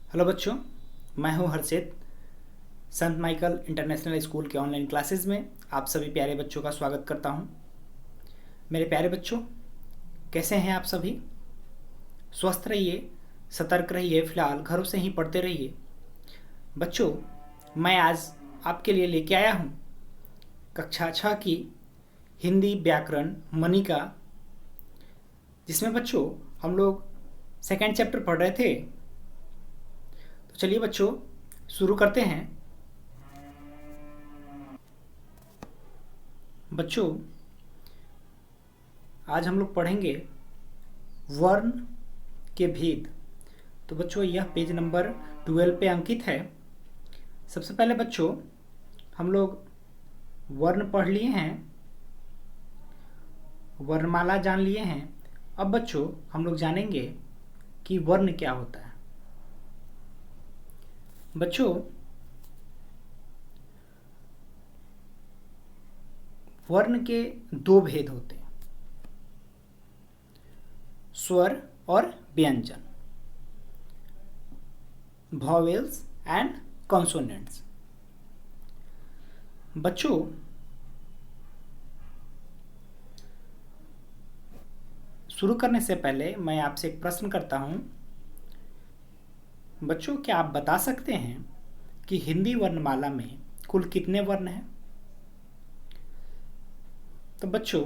Hello बच्चों, मैं हूं हर्षित। संत माइकल इंटरनेशनल स्कूल के ऑनलाइन क्लासेस में आप सभी प्यारे बच्चों का स्वागत करता हूं। मेरे प्यारे बच्चों, कैसे हैं आप सभी? स्वस्थ रहिए, सतर्क रहिए, फिलहाल घरों से ही पढ़ते रहिए। बच्चों, मैं आज आपके लिए लेके आया हूं कक्षा 6 की हिंदी व्याकरण मनिका, जिसमें बच्चों हम लोग सेकेंड चैप्टर पढ़ रहे थे। तो चलिए बच्चों, शुरू करते हैं। बच्चों, आज हम लोग पढ़ेंगे वर्ण के भेद। तो बच्चों, यह पेज नंबर 12 पे अंकित है। सबसे पहले बच्चों, हम लोग वर्ण पढ़ लिए हैं, वर्णमाला जान लिए हैं। अब बच्चों, हम लोग जानेंगे कि वर्ण क्या होता है। बच्चों, वर्ण के दो भेद होते हैं, स्वर और व्यंजन, वॉवेल्स एंड कॉन्सोनेंट्स। बच्चों, शुरू करने से पहले मैं आपसे एक प्रश्न करता हूं। बच्चों, क्या आप बता सकते हैं कि हिंदी वर्णमाला में कुल कितने वर्ण हैं? तो बच्चों,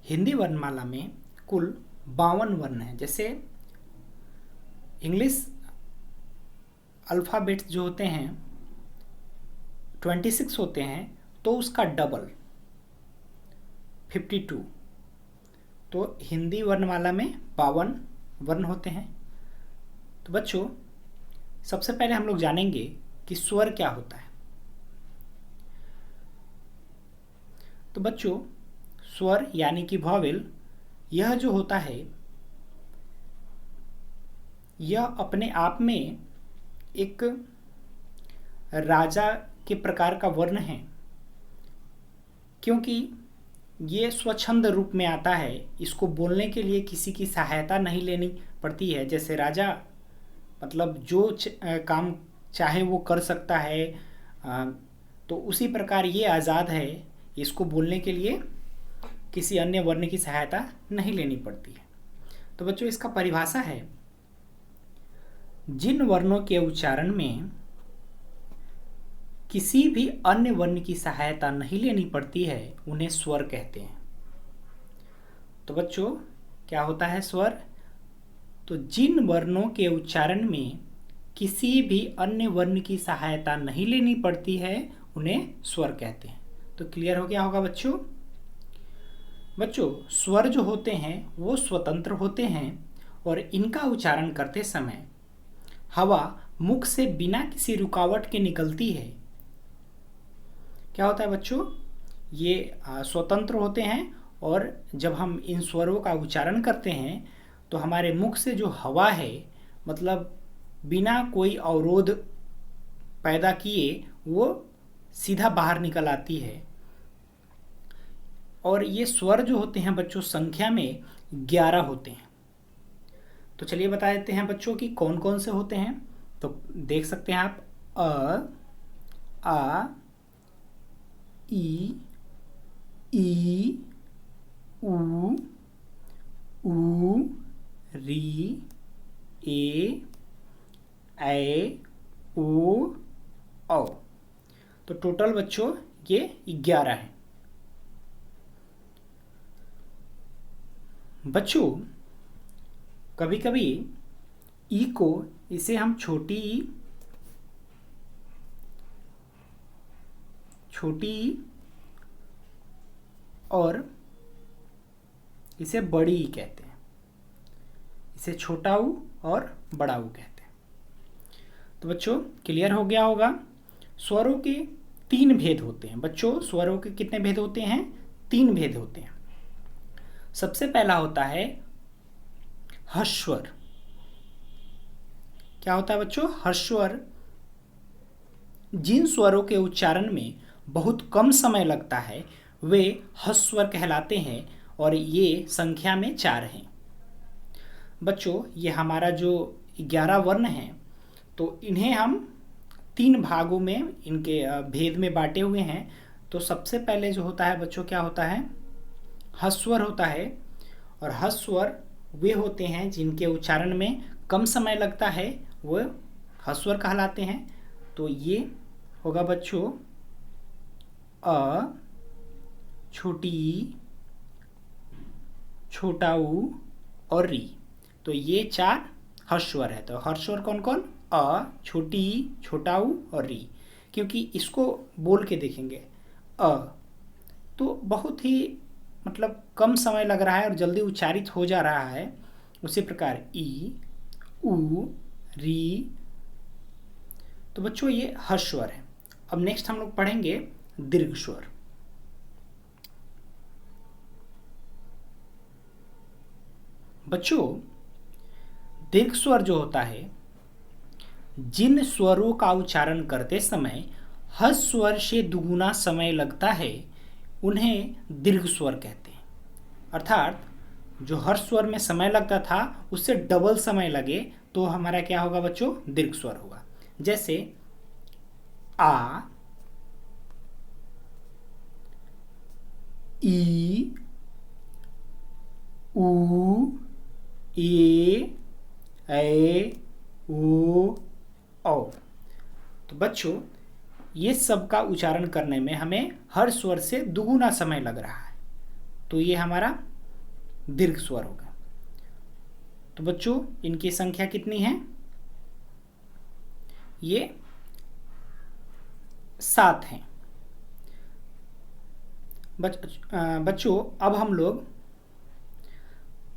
हिंदी वर्णमाला में कुल 52 वर्ण हैं। जैसे इंग्लिश अल्फ़ाबेट्स जो होते हैं 26 होते हैं, तो उसका डबल 52। तो हिंदी वर्णमाला में 52 वर्ण होते हैं। तो बच्चों, सबसे पहले हम लोग जानेंगे कि स्वर क्या होता है। तो बच्चों, स्वर यानी कि वॉवेल, यह जो होता है, यह अपने आप में एक राजा के प्रकार का वर्ण है, क्योंकि ये स्वच्छंद रूप में आता है। इसको बोलने के लिए किसी की सहायता नहीं लेनी पड़ती है। जैसे राजा मतलब जो काम चाहे वो कर सकता है, तो उसी प्रकार ये आज़ाद है। इसको बोलने के लिए किसी अन्य वर्ण की सहायता नहीं लेनी पड़ती है। तो बच्चों, इसका परिभाषा है, जिन वर्णों के उच्चारण में किसी भी अन्य वर्ण की सहायता नहीं लेनी पड़ती है, उन्हें स्वर कहते हैं। तो बच्चों, क्या होता है स्वर? तो जिन वर्णों के उच्चारण में किसी भी अन्य वर्ण की सहायता नहीं लेनी पड़ती है, उन्हें स्वर कहते हैं। तो क्लियर हो गया होगा बच्चों। बच्चों, स्वर जो होते हैं वो स्वतंत्र होते हैं और इनका उच्चारण करते समय हवा मुख से बिना किसी रुकावट के निकलती है। क्या होता है बच्चों? ये स्वतंत्र होते हैं, और जब हम इन स्वरों का उच्चारण करते हैं तो हमारे मुख से जो हवा है, मतलब बिना कोई अवरोध पैदा किए वो सीधा बाहर निकल आती है। और ये स्वर जो होते हैं बच्चों, संख्या में 11 होते हैं। तो चलिए बता देते हैं बच्चों कि कौन कौन से होते हैं। तो देख सकते हैं आप, अ, आ, ई, उ, री, ए, ऐ, ओ, औ। तो टोटल बच्चों ये 11 हैं। बच्चों, कभी कभी ई को, इसे हम छोटी ई और इसे बड़ी ई कहते हैं। इसे छोटा ऊ और बड़ा ऊ कहते हैं। तो बच्चों, क्लियर हो गया होगा। स्वरों के 3 भेद होते हैं। बच्चों, स्वरों के कितने भेद होते हैं? 3 भेद होते हैं। सबसे पहला होता है ह्स्वर। क्या होता है बच्चों? ह्स्वर जिन स्वरों के उच्चारण में बहुत कम समय लगता है, वे ह्स्वर कहलाते हैं, और ये संख्या में 4 हैं। बच्चों, ये हमारा जो 11 वर्ण हैं, तो इन्हें हम 3 भागों में इनके भेद में बांटे हुए हैं। तो सबसे पहले जो होता है बच्चों, क्या होता है, ह्स्वर होता है। और ह्स्वर वे होते हैं जिनके उच्चारण में कम समय लगता है, वो ह्स्वर कहलाते हैं। तो ये होगा बच्चों अ, छोटी, छोटा ऊ और री। तो ये 4 ह्स्वर है। तो ह्स्वर कौन कौन, अ, छोटी, छोटा ऊ और री। क्योंकि इसको बोल के देखेंगे अ, तो बहुत ही मतलब कम समय लग रहा है और जल्दी उच्चारित हो जा रहा है। उसी प्रकार ई, ऊ, री। तो बच्चों ये ह्स्वर है। अब नेक्स्ट हम लोग पढ़ेंगे दीर्घ स्वर। बच्चों दीर्घ स्वर जो होता है, जिन स्वरों का उच्चारण करते समय ह्स्वर से दुगुना समय लगता है, उन्हें दीर्घ स्वर कहते हैं। अर्थात जो हर स्वर में समय लगता था उससे डबल समय लगे तो हमारा क्या होगा बच्चों, दीर्घ स्वर होगा। जैसे आ, ई, ऊ, ए, ओ, औ। तो बच्चों ये सब का उच्चारण करने में हमें हर स्वर से दुगुना समय लग रहा है, तो ये हमारा दीर्घ स्वर होगा। तो बच्चों इनकी संख्या कितनी है, ये 7 हैं। बच्चों अब हम लोग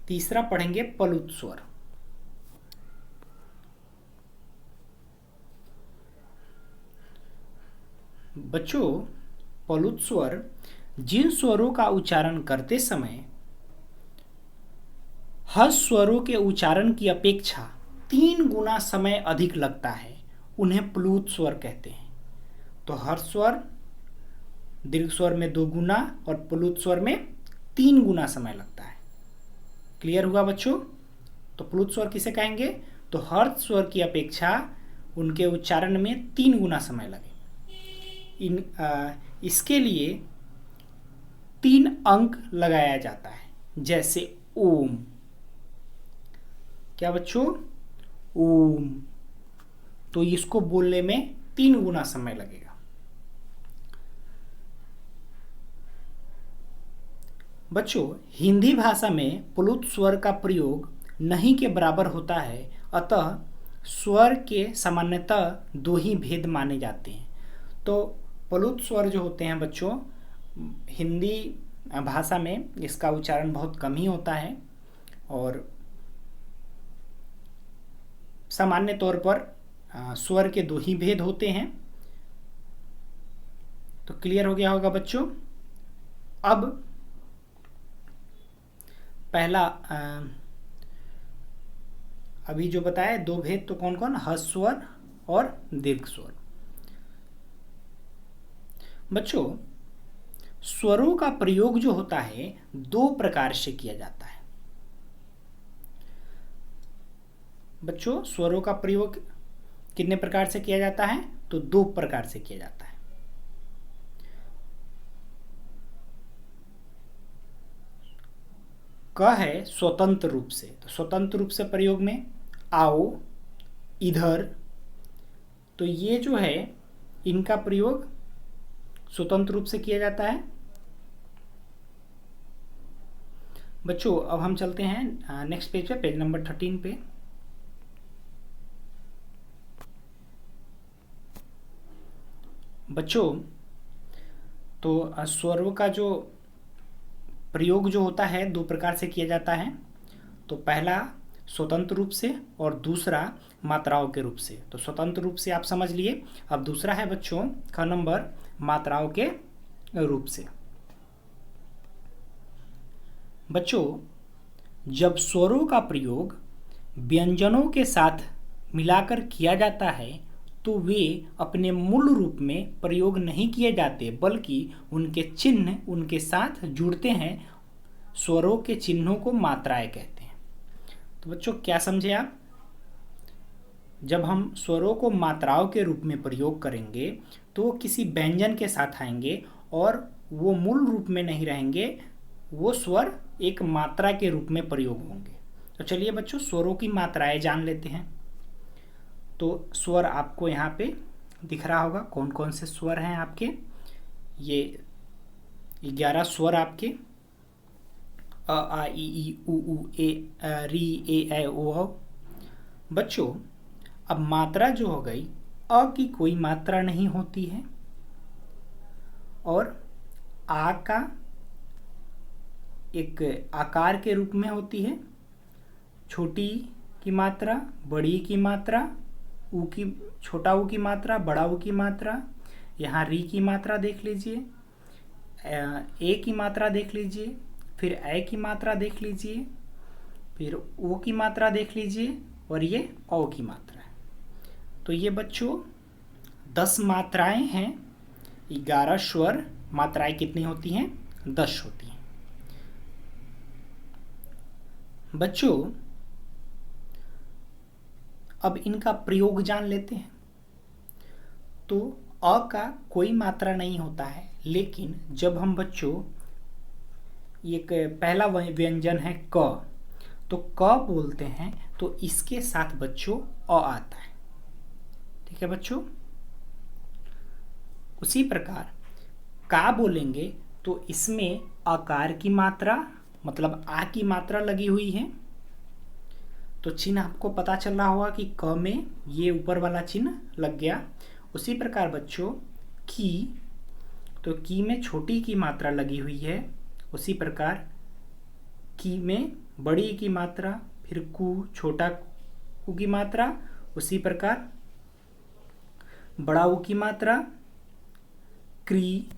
तीसरा पढ़ेंगे प्लुत स्वर। बच्चों प्लुत स्वर जिन स्वरों का उच्चारण करते समय ह्स्वरों के उच्चारण की अपेक्षा 3 गुना समय अधिक लगता है, उन्हें प्लुत स्वर कहते हैं। तो हर्ष स्वर दीर्घ स्वर में 2 गुना और प्लुत स्वर में 3 गुना समय लगता है। क्लियर हुआ बच्चों? तो प्लुत स्वर किसे कहेंगे, तो हर्ष स्वर की अपेक्षा उनके उच्चारण में 3 गुना समय लगे। इसके लिए 3 अंक लगाया जाता है। जैसे ओम, क्या बच्चों, ओम, तो इसको बोलने में 3 गुना समय लगेगा। बच्चों हिंदी भाषा में प्लुत स्वर का प्रयोग नहीं के बराबर होता है, अतः स्वर के सामान्यतः 2 ही भेद माने जाते हैं। तो प्लुत स्वर जो होते हैं बच्चों, हिंदी भाषा में इसका उच्चारण बहुत कम ही होता है और सामान्य तौर पर स्वर के 2 ही भेद होते हैं। तो क्लियर हो गया होगा बच्चों। अब पहला अभी जो बताया 2 भेद, तो कौन कौन, ह्स्व स्वर और दीर्घ स्वर। बच्चों स्वरों का प्रयोग जो होता है 2 प्रकार से किया जाता है। बच्चों स्वरों का प्रयोग कितने प्रकार से किया जाता है, तो 2 प्रकार से किया जाता है। क है स्वतंत्र रूप से, तो स्वतंत्र रूप से प्रयोग में आओ, इधर, तो ये जो है इनका प्रयोग स्वतंत्र रूप से किया जाता है। बच्चों अब हम चलते हैं नेक्स्ट पेज पे, पेज नंबर 13 पे। बच्चों तो स्वरों का जो प्रयोग जो होता है 2 प्रकार से किया जाता है। तो पहला स्वतंत्र रूप से और दूसरा मात्राओं के रूप से। तो स्वतंत्र रूप से आप समझ लिए। अब दूसरा है बच्चों ख नंबर, मात्राओं के रूप से। बच्चों जब स्वरों का प्रयोग व्यंजनों के साथ मिलाकर किया जाता है तो वे अपने मूल रूप में प्रयोग नहीं किए जाते, बल्कि उनके चिन्ह उनके साथ जुड़ते हैं। स्वरों के चिन्हों को मात्राएं कहते हैं। तो बच्चों क्या समझे आप, जब हम स्वरों को मात्राओं के रूप में प्रयोग करेंगे तो वो किसी व्यंजन के साथ आएंगे और वो मूल रूप में नहीं रहेंगे, वो स्वर एक मात्रा के रूप में प्रयोग होंगे। तो चलिए बच्चों स्वरों की मात्राएं जान लेते हैं। तो स्वर आपको यहाँ पे दिख रहा होगा, कौन कौन से स्वर हैं आपके। ये 11 स्वर आपके, अ आ इ ई उ ऊ ए री ए ऐ ओ औ। बच्चों अब मात्रा जो हो गई, अ की कोई मात्रा नहीं होती है और आ का एक आकार के रूप में होती है, छोटी की मात्रा, बड़ी की मात्रा, ऊ की छोटा ऊ की मात्रा, बड़ा ऊ की मात्रा। यहाँ री की मात्रा देख लीजिए, ए की मात्रा देख लीजिए, फिर ऐ की मात्रा देख लीजिए, फिर ओ की मात्रा देख लीजिए और ये औ की मात्रा है। तो ये बच्चों 10 मात्राएं हैं। 11 स्वर, मात्राएं कितनी होती हैं? 10 होती हैं। बच्चों अब इनका प्रयोग जान लेते हैं। तो अ का कोई मात्रा नहीं होता है, लेकिन जब हम बच्चों एक पहला व्यंजन है क, तो क बोलते हैं तो इसके साथ बच्चों अ आता है। ठीक है बच्चों। उसी प्रकार का बोलेंगे तो इसमें आकार की मात्रा मतलब आ की मात्रा लगी हुई है। तो चिन्ह आपको पता चल रहा होगा कि क में ये ऊपर वाला चिन्ह लग गया। उसी प्रकार बच्चों की, तो की में छोटी की मात्रा लगी हुई है। उसी प्रकार की में बड़ी की मात्रा, फिर कु छोटा कु की मात्रा, उसी प्रकार बड़ा ऊ की मात्रा, क्री,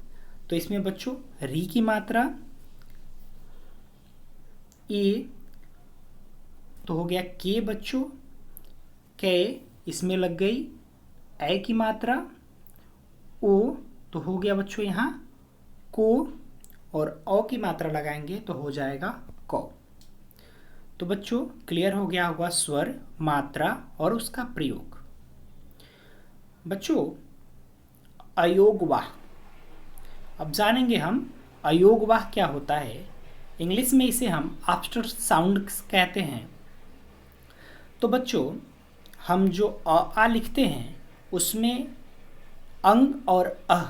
तो इसमें बच्चों री की मात्रा, ए तो हो गया के बच्चों, के इसमें लग गई ऐ की मात्रा, ओ तो हो गया बच्चों यहाँ को, और औ की मात्रा लगाएंगे तो हो जाएगा कौ। तो बच्चों क्लियर हो गया होगा स्वर, मात्रा और उसका प्रयोग। बच्चों अयोगवाह, अब जानेंगे हम अयोगवाह क्या होता है। इंग्लिश में इसे हम आफ्टर साउंड कहते हैं। तो बच्चों हम जो अ आ लिखते हैं उसमें अंग और अह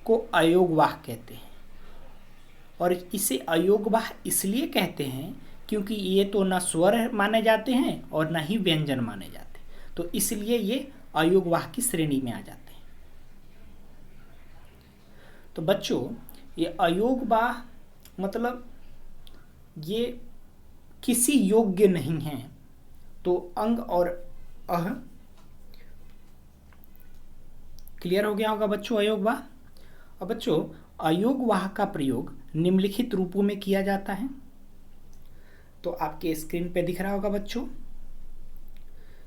को अयोगवाह कहते हैं, और इसे अयोगवाह इसलिए कहते हैं क्योंकि ये तो न स्वर माने जाते हैं और न ही व्यंजन माने जाते, तो इसलिए ये अयोगवाह की श्रेणी में आ जाते हैं। तो बच्चों ये अयोगवाह मतलब ये किसी योग्य नहीं है। तो अंग और अह क्लियर हो गया होगा बच्चों अयोगवाह। अब बच्चों अयोगवाह का प्रयोग निम्नलिखित रूपों में किया जाता है। तो आपके स्क्रीन पे दिख रहा होगा बच्चों।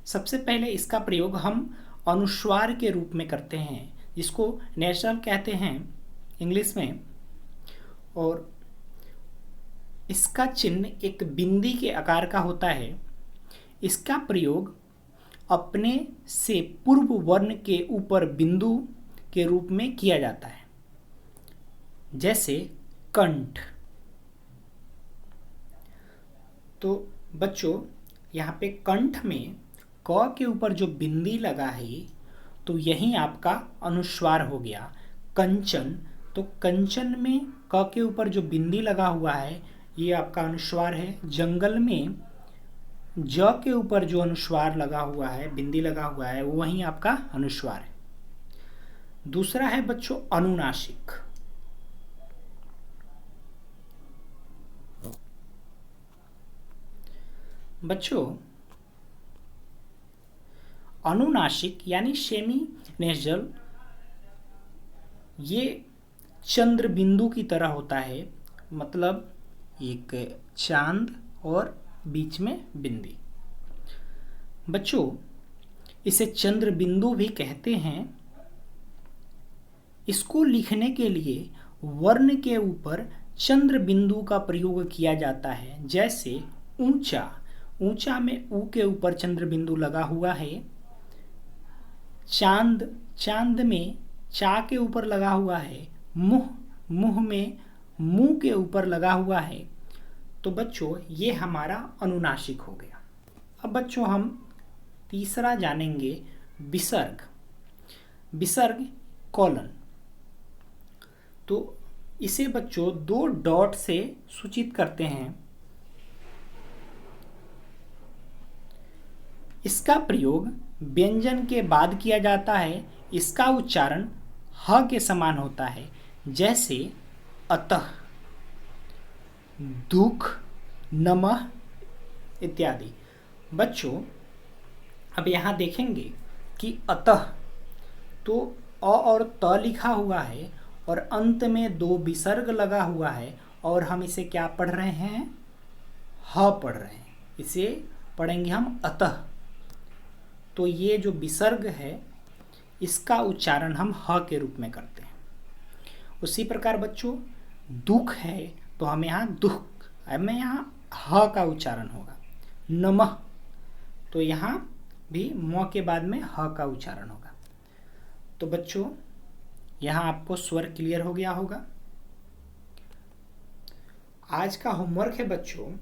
सबसे पहले इसका प्रयोग हम अनुस्वार के रूप में करते हैं, जिसको नेशनल कहते हैं इंग्लिश में, और इसका चिन्ह एक बिंदी के आकार का होता है। इसका प्रयोग अपने से पूर्व वर्ण के ऊपर बिंदु के रूप में किया जाता है, जैसे कंठ। तो बच्चों यहाँ पे कंठ में क के ऊपर जो बिंदी लगा है तो यही आपका अनुस्वार हो गया। कंचन, तो कंचन में क के ऊपर जो बिंदी लगा हुआ है ये आपका अनुस्वार है। जंगल में ज के ऊपर जो अनुस्वार लगा हुआ है, बिंदी लगा हुआ है, वो वही आपका अनुस्वार है। दूसरा है बच्चों अनुनासिक। बच्चों अनुनासिक यानी सेमी नेजल, ये चंद्र बिंदु की तरह होता है, मतलब एक चांद और बीच में बिंदी। बच्चों इसे चंद्र बिंदु भी कहते हैं। इसको लिखने के लिए वर्ण के ऊपर चंद्र बिंदु का प्रयोग किया जाता है, जैसे ऊंचा। ऊंचा में ऊ के ऊपर चंद्र बिंदु लगा हुआ है, चांद, चांद में चा के ऊपर लगा हुआ है, मुंह, मुंह में मुंह के ऊपर लगा हुआ है। तो बच्चों ये हमारा अनुनासिक हो गया। अब बच्चों हम तीसरा जानेंगे विसर्ग। विसर्ग कॉलन। तो इसे बच्चों 2 डॉट से सूचित करते हैं। इसका प्रयोग व्यंजन के बाद किया जाता है। इसका उच्चारण ह के समान होता है, जैसे अतः, दुख, नमः इत्यादि। बच्चों अब यहाँ देखेंगे कि अतः तो अ और त लिखा हुआ है और अंत में 2 विसर्ग लगा हुआ है और हम इसे क्या पढ़ रहे हैं? ह पढ़ रहे हैं। इसे पढ़ेंगे हम अतः। तो ये जो विसर्ग है इसका उच्चारण हम ह के रूप में करते हैं। उसी प्रकार बच्चों दुख है तो हम यहाँ दुख, हमें यहाँ ह का उच्चारण होगा। नमः तो यहाँ भी म के बाद में ह का उच्चारण होगा। तो बच्चों यहाँ आपको स्वर क्लियर हो गया होगा। आज का होमवर्क है बच्चों,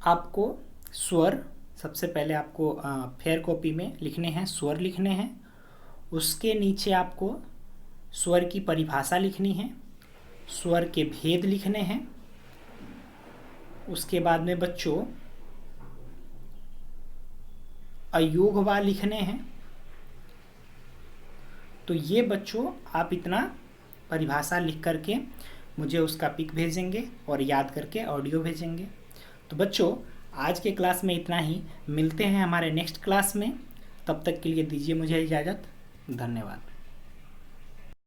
आपको स्वर सबसे पहले आपको फेयर कॉपी में लिखने हैं, स्वर लिखने हैं। उसके नीचे आपको स्वर की परिभाषा लिखनी है, स्वर के भेद लिखने हैं। उसके बाद में बच्चों अयोग वा लिखने हैं। तो ये बच्चों आप इतना परिभाषा लिख करके मुझे उसका पिक भेजेंगे और याद करके ऑडियो भेजेंगे। तो बच्चों आज के क्लास में इतना ही। मिलते हैं हमारे नेक्स्ट क्लास में। तब तक के लिए दीजिए मुझे इजाज़त। धन्यवाद।